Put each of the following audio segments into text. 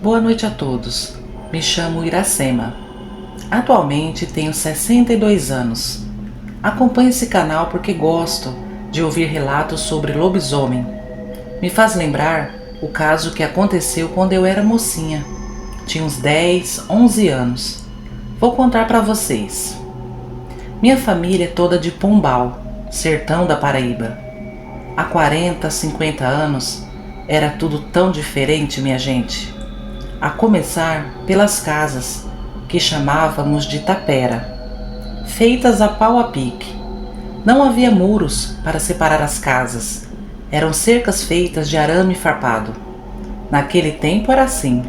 Boa noite a todos. Me chamo Iracema. Atualmente tenho 62 anos. Acompanho esse canal porque gosto de ouvir relatos sobre lobisomem. Me faz lembrar o caso que aconteceu quando eu era mocinha. Tinha uns 10, 11 anos. Vou contar para vocês. Minha família é toda de Pombal, sertão da Paraíba. Há 40, 50 anos era tudo tão diferente, minha gente. A começar pelas casas, que chamávamos de tapera, feitas a pau a pique. Não havia muros para separar as casas, eram cercas feitas de arame farpado. Naquele tempo era assim.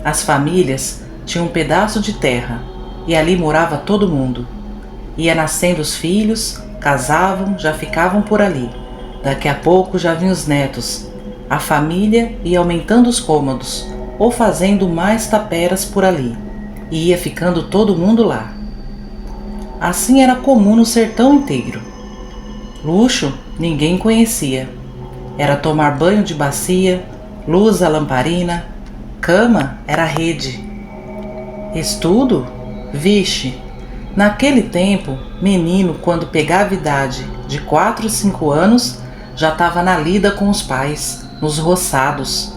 As famílias tinham um pedaço de terra e ali morava todo mundo. Ia nascendo os filhos, casavam, já ficavam por ali. Daqui a pouco já vinham os netos. A família ia aumentando os cômodos ou fazendo mais taperas por ali, e ia ficando todo mundo lá. Assim era comum no sertão inteiro. Luxo ninguém conhecia. Era tomar banho de bacia, luz a lamparina, cama era rede. Estudo? Vixe! Naquele tempo, menino quando pegava idade de 4, 5 anos, já estava na lida com os pais, nos roçados.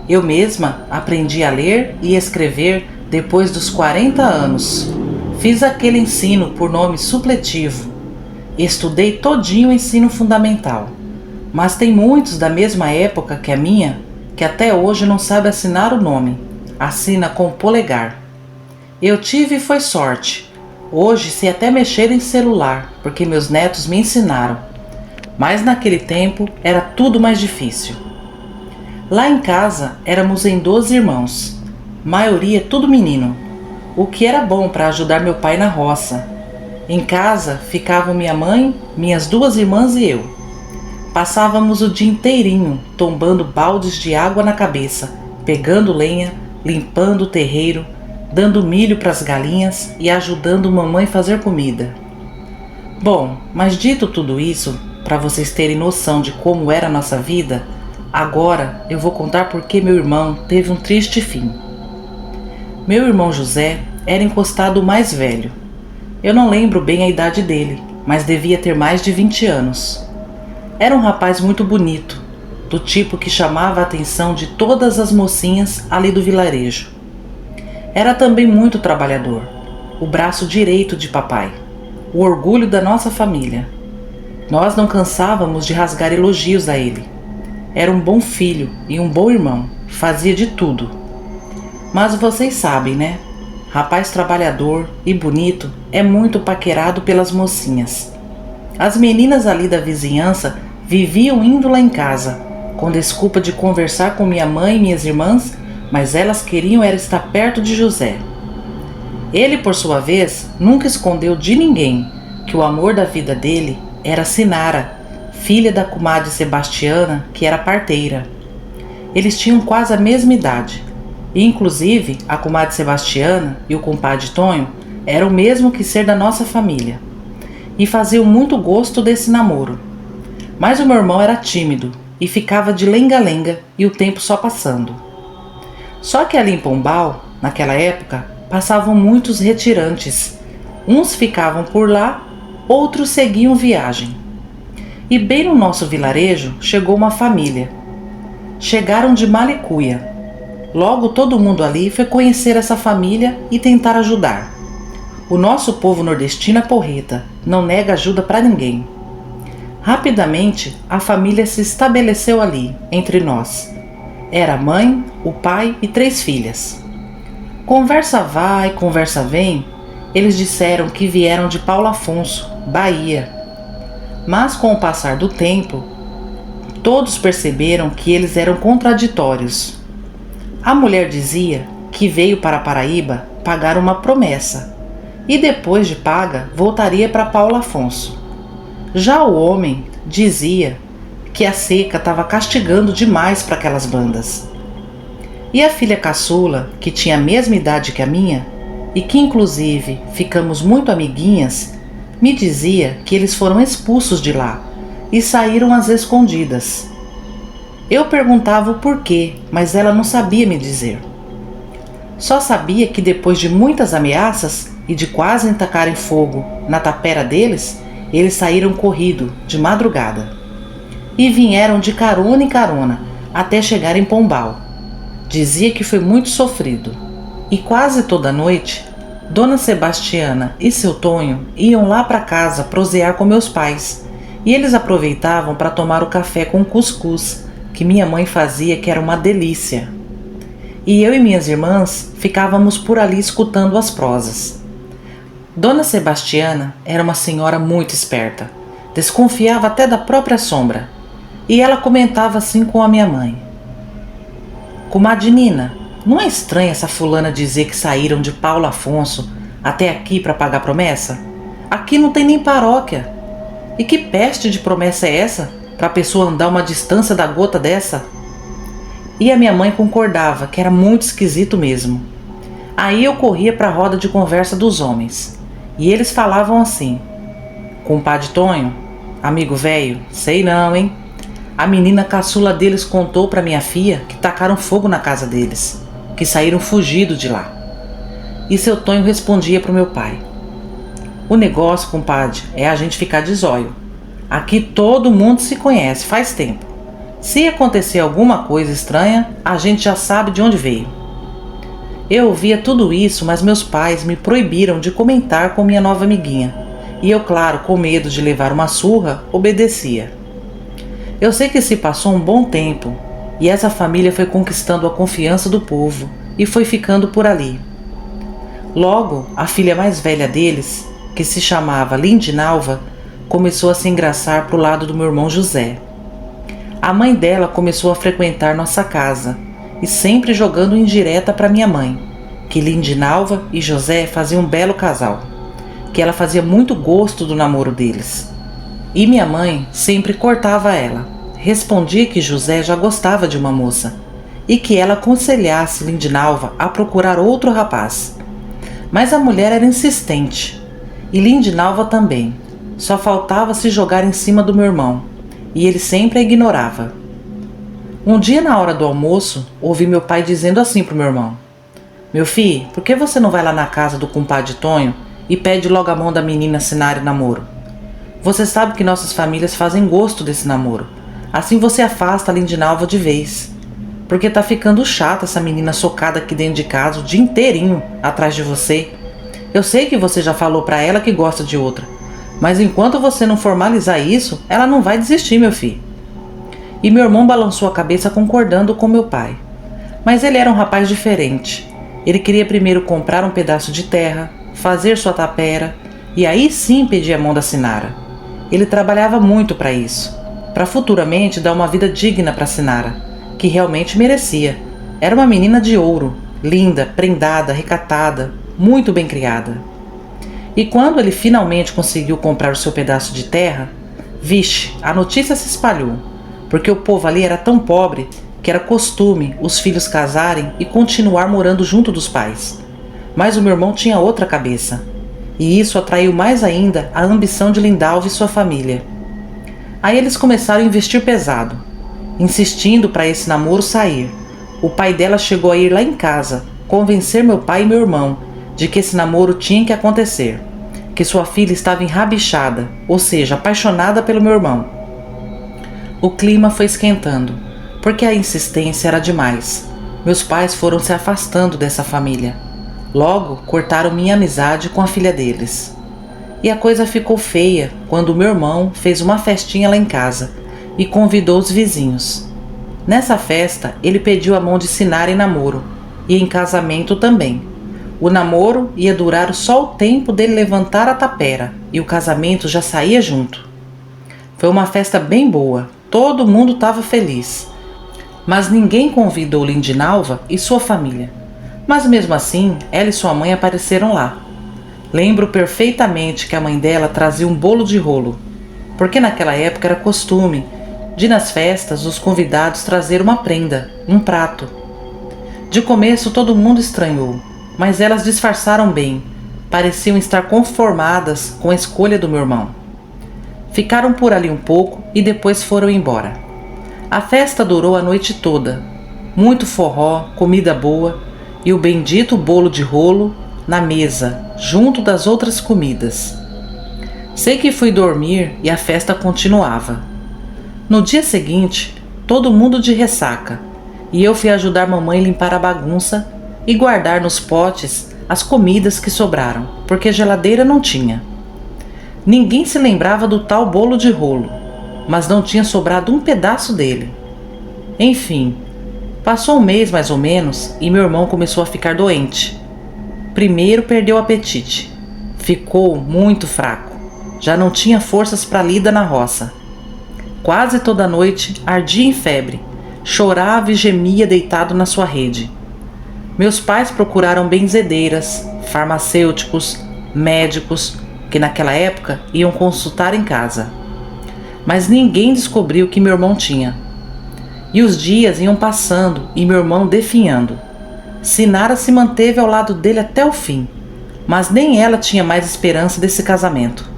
Eu mesma aprendi a ler e escrever depois dos 40 anos. Fiz aquele ensino por nome supletivo. Estudei todinho o ensino fundamental. Mas tem muitos da mesma época que a minha que até hoje não sabe assinar o nome. Assina com o polegar. Eu tive foi sorte. Hoje sei até mexer em celular, porque meus netos me ensinaram. Mas naquele tempo era tudo mais difícil. Lá em casa éramos em 12 irmãos, maioria tudo menino, o que era bom para ajudar meu pai na roça. Em casa ficavam minha mãe, minhas 2 irmãs e eu. Passávamos o dia inteirinho tombando baldes de água na cabeça, pegando lenha, limpando o terreiro, dando milho para as galinhas e ajudando mamãe a fazer comida. Bom, mas dito tudo isso, para vocês terem noção de como era a nossa vida, agora eu vou contar porque meu irmão teve um triste fim. Meu irmão José era encostado mais velho. Eu não lembro bem a idade dele, mas devia ter mais de 20 anos. Era um rapaz muito bonito, do tipo que chamava a atenção de todas as mocinhas ali do vilarejo. Era também muito trabalhador, o braço direito de papai, o orgulho da nossa família. Nós não cansávamos de rasgar elogios a ele. Era um bom filho e um bom irmão, fazia de tudo. Mas vocês sabem, né? Rapaz trabalhador e bonito é muito paquerado pelas mocinhas. As meninas ali da vizinhança viviam indo lá em casa, com desculpa de conversar com minha mãe e minhas irmãs, mas elas queriam era estar perto de José. Ele, por sua vez, nunca escondeu de ninguém que o amor da vida dele era Sinara, filha da comadre Sebastiana, que era parteira. Eles tinham quase a mesma idade, e inclusive a comadre Sebastiana e o compadre Tonho eram o mesmo que ser da nossa família, e faziam muito gosto desse namoro. Mas o meu irmão era tímido e ficava de lenga-lenga e o tempo só passando. Só que ali em Pombal, naquela época, passavam muitos retirantes. Uns ficavam por lá, outros seguiam viagem. E bem no nosso vilarejo chegou uma família. Chegaram de Malicuia. Logo todo mundo ali foi conhecer essa família e tentar ajudar. O nosso povo nordestino é porreta, não nega ajuda para ninguém. Rapidamente a família se estabeleceu ali, entre nós. Era a mãe, o pai e 3 filhas. Conversa vai, conversa vem, eles disseram que vieram de Paulo Afonso, Bahia. Mas com o passar do tempo, todos perceberam que eles eram contraditórios. A mulher dizia que veio para Paraíba pagar uma promessa e depois de paga voltaria para Paulo Afonso. Já o homem dizia que a seca estava castigando demais para aquelas bandas. E a filha caçula, que tinha a mesma idade que a minha e que inclusive ficamos muito amiguinhas, me dizia que eles foram expulsos de lá e saíram às escondidas. Eu perguntava o porquê, mas ela não sabia me dizer. Só sabia que depois de muitas ameaças e de quase tacarem fogo na tapera deles, eles saíram corrido de madrugada e vieram de carona em carona até chegar em Pombal. Dizia que foi muito sofrido. E quase toda noite, Dona Sebastiana e seu Tonho iam lá para casa prosear com meus pais, e eles aproveitavam para tomar o café com cuscuz, que minha mãe fazia, que era uma delícia. E eu e minhas irmãs ficávamos por ali escutando as prosas. Dona Sebastiana era uma senhora muito esperta, desconfiava até da própria sombra, e ela comentava assim com a minha mãe: Comadre Nina, não é estranha essa fulana dizer que saíram de Paulo Afonso até aqui para pagar promessa? Aqui não tem nem paróquia. E que peste de promessa é essa, para a pessoa andar uma distância da gota dessa? E a minha mãe concordava que era muito esquisito mesmo. Aí eu corria para a roda de conversa dos homens, e eles falavam assim: Compadre Tonho, amigo velho, sei não, hein? A menina caçula deles contou para minha filha que tacaram fogo na casa deles, que saíram fugidos de lá. E seu Tonho respondia pro meu pai: O negócio, compadre, é a gente ficar de zóio. Aqui todo mundo se conhece faz tempo. Se acontecer alguma coisa estranha, a gente já sabe de onde veio. Eu ouvia tudo isso, mas meus pais me proibiram de comentar com minha nova amiguinha. E eu, claro, com medo de levar uma surra, obedecia. Eu sei que se passou um bom tempo, e essa família foi conquistando a confiança do povo e foi ficando por ali. Logo, a filha mais velha deles, que se chamava Lindinalva, começou a se engraçar pro lado do meu irmão José. A mãe dela começou a frequentar nossa casa, e sempre jogando indireta para minha mãe, que Lindinalva e José faziam um belo casal, que ela fazia muito gosto do namoro deles. E minha mãe sempre cortava ela, respondia que José já gostava de uma moça, e que ela aconselhasse Lindinalva a procurar outro rapaz. Mas a mulher era insistente, e Lindinalva também, só faltava se jogar em cima do meu irmão, e ele sempre a ignorava. Um dia, na hora do almoço, ouvi meu pai dizendo assim pro meu irmão: Meu filho, por que você não vai lá na casa do compadre Tonho e pede logo a mão da menina assinar namoro? Você sabe que nossas famílias fazem gosto desse namoro. Assim você afasta a Lindinalva de vez. Porque tá ficando chata essa menina socada aqui dentro de casa o dia inteirinho atrás de você. Eu sei que você já falou pra ela que gosta de outra, mas enquanto você não formalizar isso, ela não vai desistir, meu filho. E meu irmão balançou a cabeça concordando com meu pai. Mas ele era um rapaz diferente. Ele queria primeiro comprar um pedaço de terra, fazer sua tapera, e aí sim pedir a mão da Sinara. Ele trabalhava muito para isso, para futuramente dar uma vida digna para Sinara, que realmente merecia. Era uma menina de ouro, linda, prendada, recatada, muito bem criada. E quando ele finalmente conseguiu comprar o seu pedaço de terra, vixe, a notícia se espalhou, porque o povo ali era tão pobre que era costume os filhos casarem e continuar morando junto dos pais. Mas o meu irmão tinha outra cabeça, e isso atraiu mais ainda a ambição de Lindalva e sua família. Aí eles começaram a investir pesado, insistindo para esse namoro sair. O pai dela chegou a ir lá em casa, convencer meu pai e meu irmão de que esse namoro tinha que acontecer, que sua filha estava enrabichada, ou seja, apaixonada pelo meu irmão. O clima foi esquentando, porque a insistência era demais. Meus pais foram se afastando dessa família. Logo, cortaram minha amizade com a filha deles. E a coisa ficou feia quando meu irmão fez uma festinha lá em casa e convidou os vizinhos. Nessa festa, ele pediu a mão de Sinara em namoro, e em casamento também. O namoro ia durar só o tempo dele levantar a tapera, e o casamento já saía junto. Foi uma festa bem boa, todo mundo estava feliz. Mas ninguém convidou Lindinalva e sua família. Mas mesmo assim, ela e sua mãe apareceram lá. Lembro perfeitamente que a mãe dela trazia um bolo de rolo, porque naquela época era costume de nas festas os convidados trazer uma prenda, um prato. De começo todo mundo estranhou, mas elas disfarçaram bem, pareciam estar conformadas com a escolha do meu irmão. Ficaram por ali um pouco e depois foram embora. A festa durou a noite toda, muito forró, comida boa, e o bendito bolo de rolo na mesa, junto das outras comidas. Sei que fui dormir e a festa continuava. No dia seguinte, todo mundo de ressaca, e eu fui ajudar mamãe a limpar a bagunça e guardar nos potes as comidas que sobraram, porque geladeira não tinha. Ninguém se lembrava do tal bolo de rolo, mas não tinha sobrado um pedaço dele. Enfim, passou um mês mais ou menos e meu irmão começou a ficar doente. Primeiro perdeu o apetite, ficou muito fraco, já não tinha forças para a lida na roça. Quase toda noite ardia em febre, chorava e gemia deitado na sua rede. Meus pais procuraram benzedeiras, farmacêuticos, médicos, que naquela época iam consultar em casa. Mas ninguém descobriu o que meu irmão tinha. E os dias iam passando e meu irmão definhando. Sinara se manteve ao lado dele até o fim, mas nem ela tinha mais esperança desse casamento.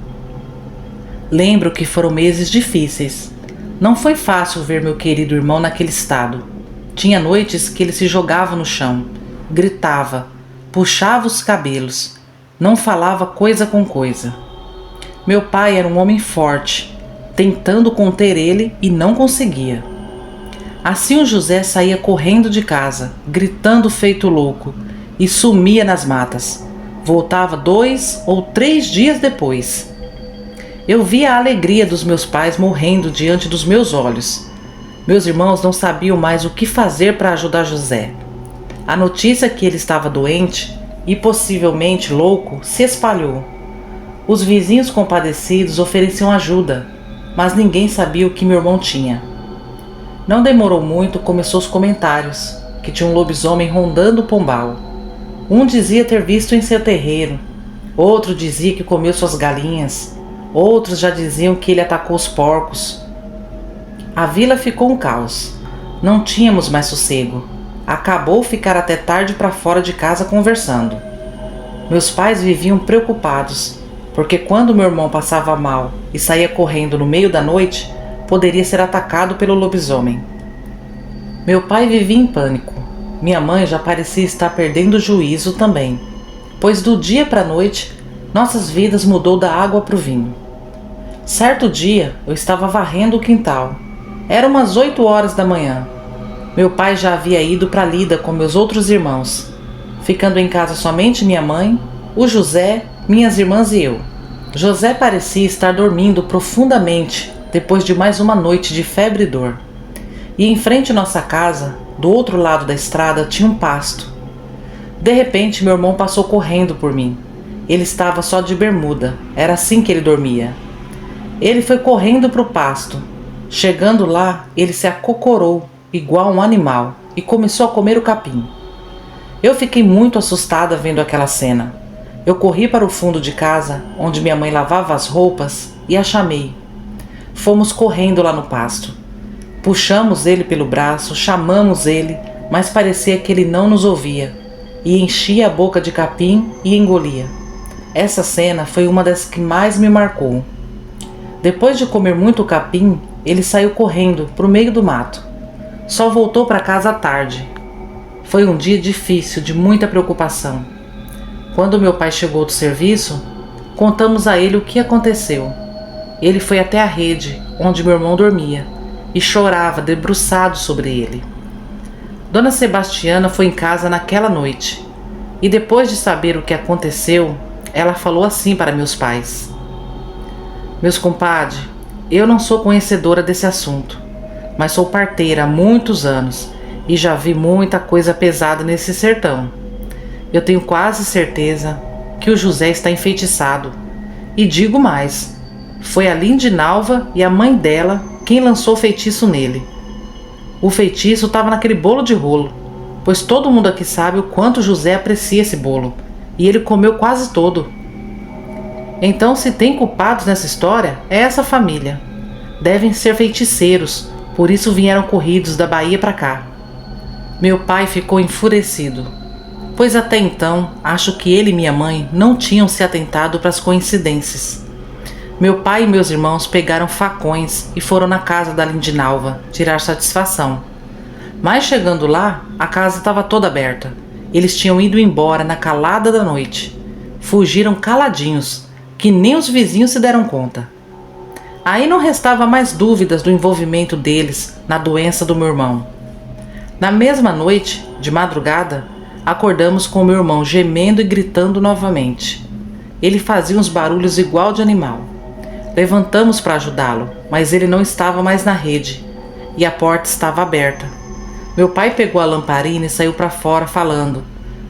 Lembro que foram meses difíceis. Não foi fácil ver meu querido irmão naquele estado. Tinha noites que ele se jogava no chão, gritava, puxava os cabelos, não falava coisa com coisa. Meu pai era um homem forte, tentando conter ele e não conseguia. Assim o José saía correndo de casa, gritando feito louco, e sumia nas matas. Voltava 2 ou 3 dias depois. Eu via a alegria dos meus pais morrendo diante dos meus olhos. Meus irmãos não sabiam mais o que fazer para ajudar José. A notícia que ele estava doente e possivelmente louco se espalhou. Os vizinhos compadecidos ofereciam ajuda, mas ninguém sabia o que meu irmão tinha. Não demorou muito, começou os comentários, que tinha um lobisomem rondando o pombal. Um dizia ter visto em seu terreiro, outro dizia que comeu suas galinhas, outros já diziam que ele atacou os porcos. A vila ficou um caos. Não tínhamos mais sossego. Acabou ficar até tarde para fora de casa conversando. Meus pais viviam preocupados, porque quando meu irmão passava mal e saía correndo no meio da noite, poderia ser atacado pelo lobisomem. Meu pai vivia em pânico. Minha mãe já parecia estar perdendo o juízo também, pois do dia para a noite, nossas vidas mudou da água para o vinho. Certo dia, eu estava varrendo o quintal. Era umas 8 horas da manhã. Meu pai já havia ido para a lida com meus outros irmãos, ficando em casa somente minha mãe, o José, minhas irmãs e eu. José parecia estar dormindo profundamente depois de mais uma noite de febre e dor. E em frente à nossa casa, do outro lado da estrada, tinha um pasto. De repente, meu irmão passou correndo por mim. Ele estava só de bermuda, era assim que ele dormia. Ele foi correndo para o pasto. Chegando lá, ele se acocorou, igual um animal, e começou a comer o capim. Eu fiquei muito assustada vendo aquela cena. Eu corri para o fundo de casa, onde minha mãe lavava as roupas, e a chamei. Fomos correndo lá no pasto. Puxamos ele pelo braço, chamamos ele, mas parecia que ele não nos ouvia, e enchia a boca de capim e engolia. Essa cena foi uma das que mais me marcou. Depois de comer muito capim, ele saiu correndo para o meio do mato. Só voltou para casa à tarde. Foi um dia difícil, de muita preocupação. Quando meu pai chegou do serviço, contamos a ele o que aconteceu. Ele foi até a rede, onde meu irmão dormia, e chorava debruçado sobre ele. Dona Sebastiana foi em casa naquela noite, e depois de saber o que aconteceu, ela falou assim para meus pais: Meus compadres, eu não sou conhecedora desse assunto, mas sou parteira há muitos anos e já vi muita coisa pesada nesse sertão. Eu tenho quase certeza que o José está enfeitiçado. E digo mais, foi a Lindinalva e a mãe dela quem lançou o feitiço nele. O feitiço estava naquele bolo de rolo, pois todo mundo aqui sabe o quanto José aprecia esse bolo, e ele comeu quase todo. Então, se tem culpados nessa história, é essa família. Devem ser feiticeiros, por isso vieram corridos da Bahia para cá. Meu pai ficou enfurecido, pois até então acho que ele e minha mãe não tinham se atentado para as coincidências. Meu pai e meus irmãos pegaram facões e foram na casa da Lindinalva tirar satisfação. Mas chegando lá, a casa estava toda aberta Eles tinham ido embora na calada da noite. Fugiram caladinhos, que nem os vizinhos se deram conta. Aí não restava mais dúvidas do envolvimento deles na doença do meu irmão. Na mesma noite, de madrugada, acordamos com meu irmão gemendo e gritando novamente. Ele fazia uns barulhos igual de animal. Levantamos para ajudá-lo, mas ele não estava mais na rede e a porta estava aberta. Meu pai pegou a lamparina e saiu para fora falando: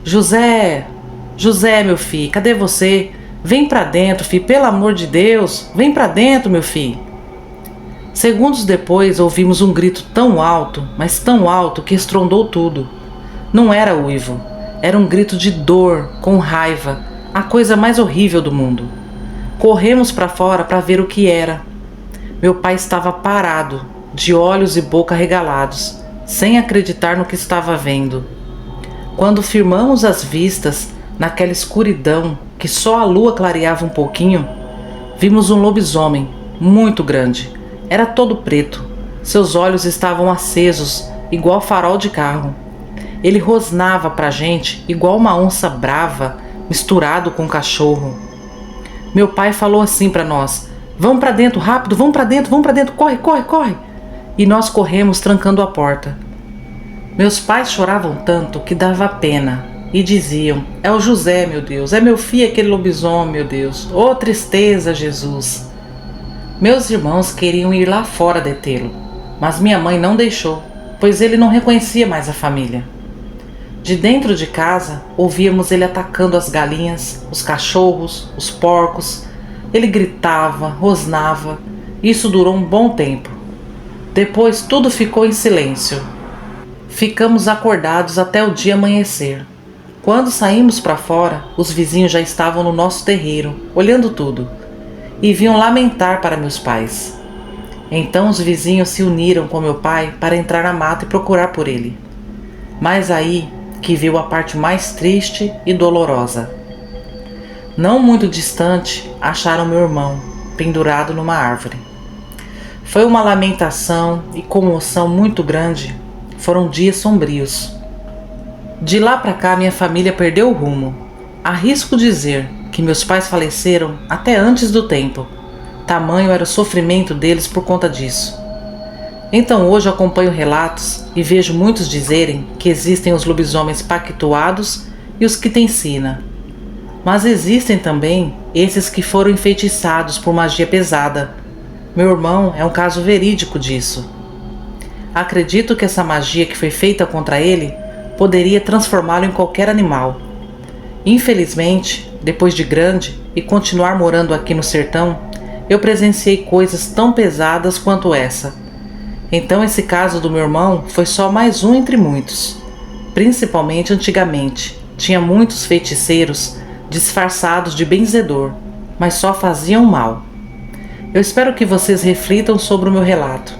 José, José, meu filho, cadê você? Vem para dentro, filho, pelo amor de Deus, vem para dentro, meu filho. Segundos depois ouvimos um grito tão alto, mas tão alto que estrondou tudo. Não era uivo, era um grito de dor, com raiva, a coisa mais horrível do mundo. Corremos para fora para ver o que era. Meu pai estava parado, de olhos e boca arregalados, sem acreditar no que estava vendo. Quando firmamos as vistas naquela escuridão que só a lua clareava um pouquinho, vimos um lobisomem muito grande. Era todo preto. Seus olhos estavam acesos, igual farol de carro. Ele rosnava pra gente igual uma onça brava, misturado com um cachorro. Meu pai falou assim pra nós: vamos pra dentro, rápido, vamos pra dentro, corre, corre, corre. E nós corremos trancando a porta. Meus pais choravam tanto que dava pena e diziam: é o José, meu Deus, é meu filho aquele lobisomem, meu Deus, ô tristeza, Jesus. Meus irmãos queriam ir lá fora detê-lo, mas minha mãe não deixou, pois ele não reconhecia mais a família. De dentro de casa, ouvíamos ele atacando as galinhas, os cachorros, os porcos. Ele gritava, rosnava. Isso durou um bom tempo. Depois tudo ficou em silêncio. Ficamos acordados até o dia amanhecer. Quando saímos para fora, os vizinhos já estavam no nosso terreiro, olhando tudo, e vinham lamentar para meus pais. Então os vizinhos se uniram com meu pai para entrar na mata e procurar por ele. Mas aí que viu a parte mais triste e dolorosa. Não muito distante, acharam meu irmão, pendurado numa árvore. Foi uma lamentação e comoção muito grande. Foram dias sombrios. De lá para cá minha família perdeu o rumo. Arrisco dizer que meus pais faleceram até antes do tempo. Tamanho era o sofrimento deles por conta disso. Então hoje acompanho relatos e vejo muitos dizerem que existem os lobisomens pactuados e os que têm sina. Mas existem também esses que foram enfeitiçados por magia pesada. Meu irmão é um caso verídico disso. Acredito que essa magia que foi feita contra ele poderia transformá-lo em qualquer animal. Infelizmente, depois de grande e continuar morando aqui no sertão, eu presenciei coisas tão pesadas quanto essa. Então esse caso do meu irmão foi só mais um entre muitos. Principalmente antigamente, tinha muitos feiticeiros disfarçados de benzedor, mas só faziam mal. Eu espero que vocês reflitam sobre o meu relato.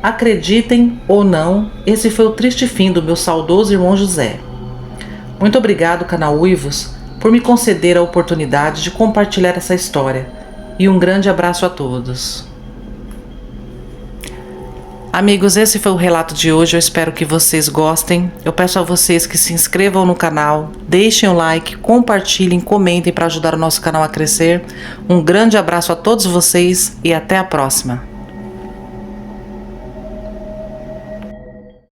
Acreditem ou não, esse foi o triste fim do meu saudoso irmão José. Muito obrigado, canal Uivos, por me conceder a oportunidade de compartilhar essa história. E um grande abraço a todos. Amigos, esse foi o relato de hoje. Eu espero que vocês gostem. Eu peço a vocês que se inscrevam no canal, deixem o like, compartilhem, comentem para ajudar o nosso canal a crescer. Um grande abraço a todos vocês e até a próxima.